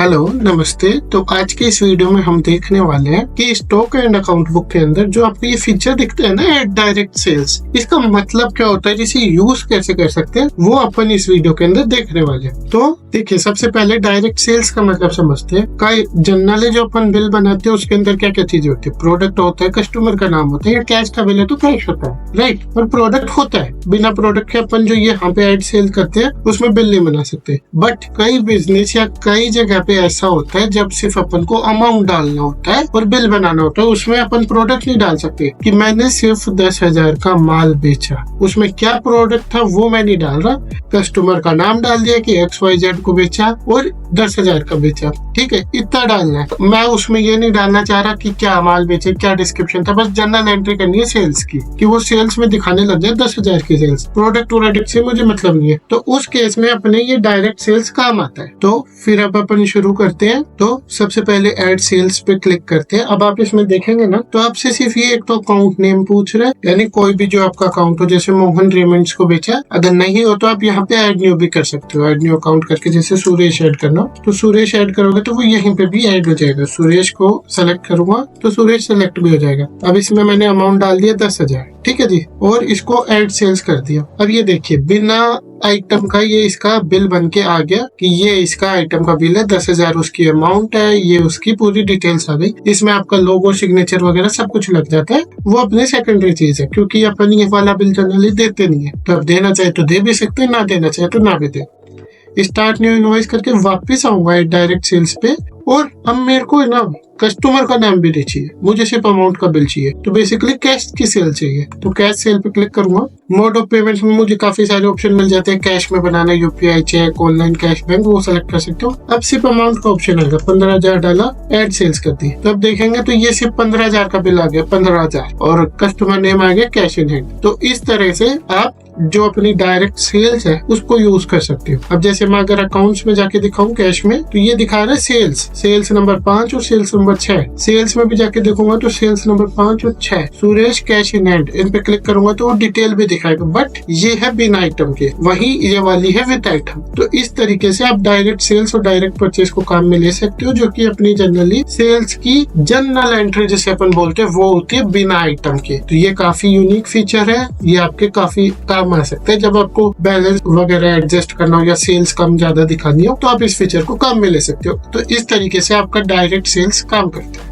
Hello नमस्ते। तो आज के इस वीडियो में हम देखने वाले हैं कि स्टॉक एंड अकाउंट बुक के अंदर जो आपको ये फीचर दिखते हैं ना, एड डायरेक्ट सेल्स, इसका मतलब क्या होता है, जिसे यूज कैसे कर सकते हैं वो अपन इस वीडियो के अंदर देखने वाले हैं। तो देखिए, सबसे पहले डायरेक्ट सेल्स का मतलब समझते हैं। जनरली जो अपन बिल बनाते हैं उसके अंदर क्या क्या चीजें होती है, प्रोडक्ट होता है, कस्टमर का नाम होता है, या कैश का बिल है तो कैश होता है, राइट। और प्रोडक्ट होता है, बिना प्रोडक्ट के अपन जो यहाँ पे एड सेल करते हैं उसमें बिल नहीं बना सकते। बट कई बिजनेस या कई जगह पे ऐसा होता है जब सिर्फ अपन को अमाउंट डालना होता है और बिल बनाना होता है, उसमें अपन प्रोडक्ट नहीं डाल सकते कि मैंने सिर्फ 10,000 का माल बेचा, उसमें क्या प्रोडक्ट था वो मैं नहीं डाल रहा, कस्टमर का नाम डाल दिया कि XYZ को बेचा और 10,000 का बेचा, ठीक है, इतना डालना है। मैं उसमें ये नहीं डालना चाह रहा कि क्या माल बेचे, क्या डिस्क्रिप्शन था, बस जनरल एंट्री करनी है सेल्स की, कि वो सेल्स में दिखाने लग जाए 10,000 की सेल्स। प्रोडक्ट प्रोडक्ट से मुझे मतलब नहीं है। तो उस केस में अपने ये डायरेक्ट सेल्स काम आता है। तो फिर अब अपन शुरू करते हैं। तो सबसे पहले ऐड सेल्स पे क्लिक करते हैं। अब आप इसमें देखेंगे ना, तो आपसे सिर्फ ये एक तो अकाउंट नेम पूछ रहा है, यानी कोई भी जो आपका अकाउंट हो, जैसे मोहन रेमंड्स को बेचा, अगर नहीं हो तो आप यहाँ पे ऐड न्यू भी कर सकते हो। ऐड न्यू अकाउंट करके जैसे सुरेश ऐड करना, तो सुरेश ऐड करोगे तो वो यहीं पे भी ऐड हो जाएगा। सुरेश को सेलेक्ट करूंगा तो सुरेश सेलेक्ट भी हो जाएगा। अब इसमें मैंने अमाउंट डाल दिया 10,000, ठीक है जी, और इसको ऐड सेल्स कर दिया। अब ये देखिए, बिना आइटम का ये इसका बिल बन के आ गया कि ये इसका आइटम का बिल है, 10,000 उसकी अमाउंट है, ये उसकी पूरी डिटेल्स आ गई। इसमें आपका लोगो, सिग्नेचर वगैरह सब कुछ लग जाता है। वो अपनी सेकेंडरी चीज है, क्योंकि अपन ये वाला बिल जनरली देते नहीं है। तो अब देना चाहे तो दे भी सकते हैं, ना देना चाहे तो ना भी दे। स्टार्ट न्यू इनवॉइस करके वापस आऊंगा डायरेक्ट सेल्स पे, और अब मेरे को है ना कस्टमर का नाम भी नहीं चाहिए, मुझे सिर्फ अमाउंट का बिल चाहिए। तो बेसिकली कैश की सेल चाहिए, तो कैश सेल पे क्लिक करूंगा। मोड ऑफ पेमेंट्स में मुझे काफी सारे ऑप्शन मिल जाते हैं, कैश में बनाना, UPI, cheque, online cash, bank, वो सेलेक्ट कर सकते हो। अब सिर्फ अमाउंट का ऑप्शन आएगा, 15,000 डाला, एड सेल्स कर दी। तो अब देखेंगे तो ये सिर्फ 15,000 का बिल आ गया, 15,000, और कस्टमर नेम आ गया कैश इन हैंड। तो इस तरह से आप जो अपनी डायरेक्ट सेल्स है उसको यूज कर सकते हो। अब जैसे मैं अगर अकाउंट्स में जाके दिखाऊं कैश में, तो ये दिखा रहा है सेल्स नंबर 5 और सेल्स नंबर 6। सेल्स में भी जाके देखूंगा तो सेल्स नंबर 5 और 6, सुरेश कैश इन हैंड, इन पे क्लिक करूंगा तो वो डिटेल भी दिखाएगा। बट ये है बिना आइटम के, वही ये वाली है विद आइटम। तो इस तरीके से आप डायरेक्ट सेल्स और डायरेक्ट परचेज को काम में ले सकते हो, जो कि अपनी जनरली सेल्स की जनरल एंट्री जिसे अपन बोलते हैं वो होती है बिना आइटम के। तो ये काफी यूनिक फीचर है, ये आपके काफी काम आ सकते हैं जब आपको बैलेंस वगैरह एडजस्ट करना हो या सेल्स कम ज्यादा दिखानी हो, तो आप इस फीचर को काम में ले सकते हो। तो इस तरीके से आपका डायरेक्ट सेल्स काम करता है।